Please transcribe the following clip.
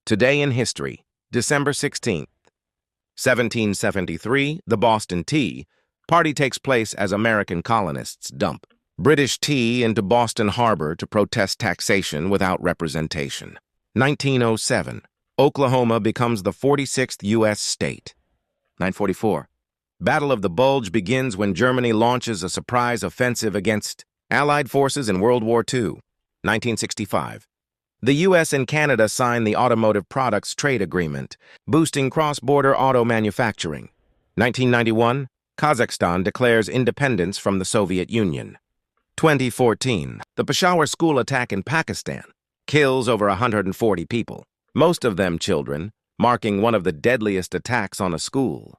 Today in History, December 16th, 1773, the Boston Tea Party takes place as American colonists dump British tea into Boston Harbor to protest taxation without representation. 1907, Oklahoma becomes the 46th U.S. state. 944, Battle of the Bulge begins when Germany launches a surprise offensive against Allied forces in World War II. 1965, the U.S. and Canada sign the Automotive Products Trade Agreement, boosting cross-border auto manufacturing. 1991, Kazakhstan declares independence from the Soviet Union. 2014, the Peshawar school attack in Pakistan kills over 140 people, most of them children, marking one of the deadliest attacks on a school.